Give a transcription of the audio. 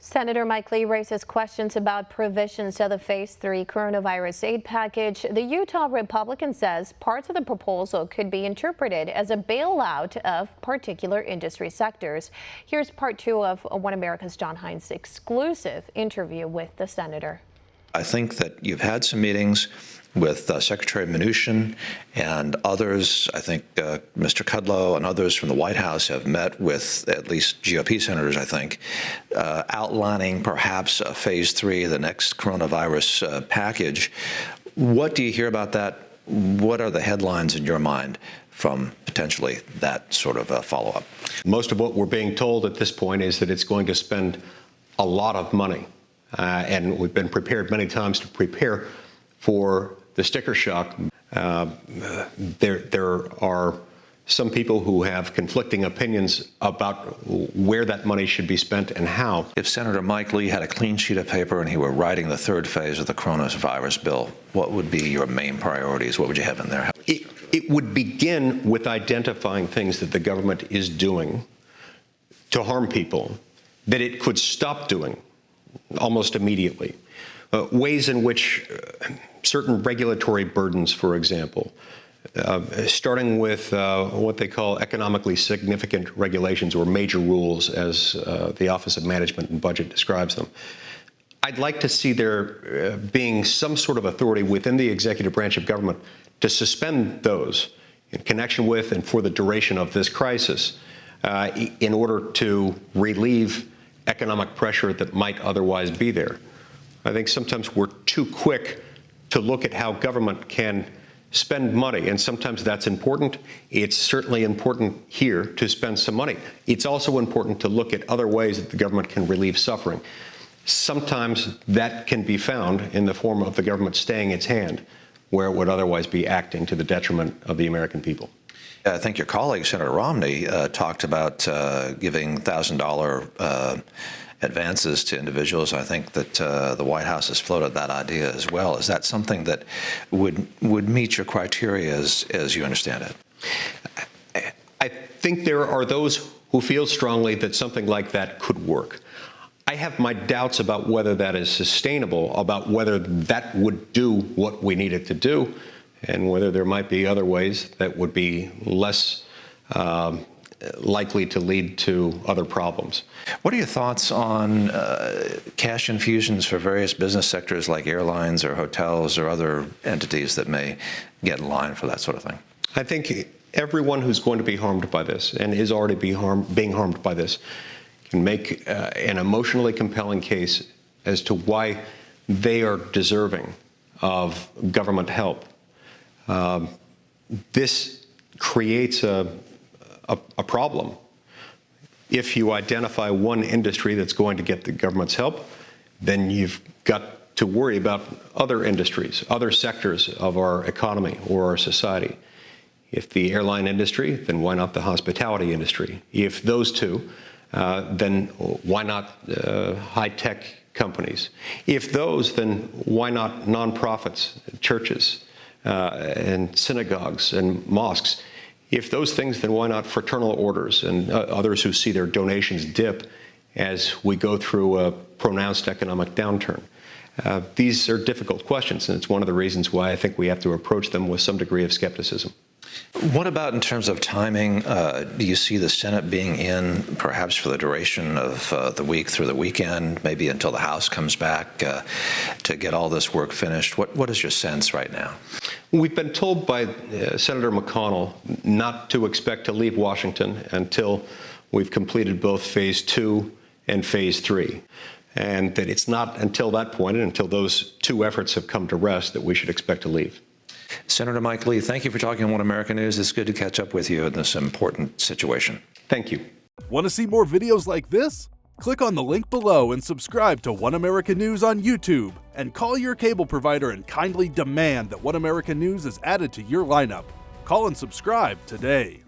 Senator Mike Lee raises questions about provisions of the Phase 3 coronavirus aid package. The Utah Republican says parts of the proposal could be interpreted as a bailout of particular industry sectors. Here's part 2 of One America's John Hines' exclusive interview with the senator. I think that you've had some meetings with Secretary Mnuchin and others. I think Mr. Kudlow and others from the White House have met with at least GOP senators, I think, outlining perhaps a Phase 3, the next coronavirus package. What do you hear about that? What are the headlines in your mind from potentially that sort of follow-up? Most of what we're being told at this point is that it's going to spend a lot of money. And we've been prepared many times to prepare for the sticker shock. There are some people who have conflicting opinions about where that money should be spent and how. If Senator Mike Lee had a clean sheet of paper and he were writing the third phase of the coronavirus bill, what would be your main priorities? What would you have in there? It would begin with identifying things that the government is doing to harm people that it could stop doing almost immediately. Ways in which certain regulatory burdens, for example, starting with what they call economically significant regulations or major rules, as the Office of Management and Budget describes them. I'd like to see there being some sort of authority within the executive branch of government to suspend those in connection with and for the duration of this crisis in order to relieve economic pressure that might otherwise be there. I think sometimes we're too quick to look at how government can spend money, and sometimes that's important. It's certainly important here to spend some money. It's also important to look at other ways that the government can relieve suffering. Sometimes that can be found in the form of the government staying its hand where it would otherwise be acting to the detriment of the American people. I think your colleague, Senator Romney, talked about giving $1,000 advances to individuals. I think that the White House has floated that idea as well. Is that something that would meet your criteria as you understand it? I think there are those who feel strongly that something like that could work. I have my doubts about whether that is sustainable, about whether that would do what we need it to do, and whether there might be other ways that would be less likely to lead to other problems. What are your thoughts on cash infusions for various business sectors like airlines or hotels or other entities that may get in line for that sort of thing? I think everyone who's going to be harmed by this and is already being harmed by this can make an emotionally compelling case as to why they are deserving of government help. This creates a problem. If you identify one industry that's going to get the government's help, then you've got to worry about other industries, other sectors of our economy or our society. If the airline industry, then why not the hospitality industry? If those two, then why not high-tech companies? If those, then why not nonprofits, churches, and synagogues and mosques? If those things, then why not fraternal orders and others who see their donations dip as we go through a pronounced economic downturn? These are difficult questions, and it's one of the reasons why I think we have to approach them with some degree of skepticism. What about in terms of timing? Do you see the Senate being in perhaps for the duration of the week through the weekend, maybe until the House comes back to get all this work finished? What is your sense right now? We've been told by Senator McConnell not to expect to leave Washington until we've completed both Phase 2 and Phase 3, and that it's not until that point and until those two efforts have come to rest that we should expect to leave. Senator Mike Lee, thank you for talking on One America News. It's good to catch up with you in this important situation. Thank you. Want to see more videos like this? Click on the link below and subscribe to One America News on YouTube. And call your cable provider and kindly demand that One America News is added to your lineup. Call and subscribe today.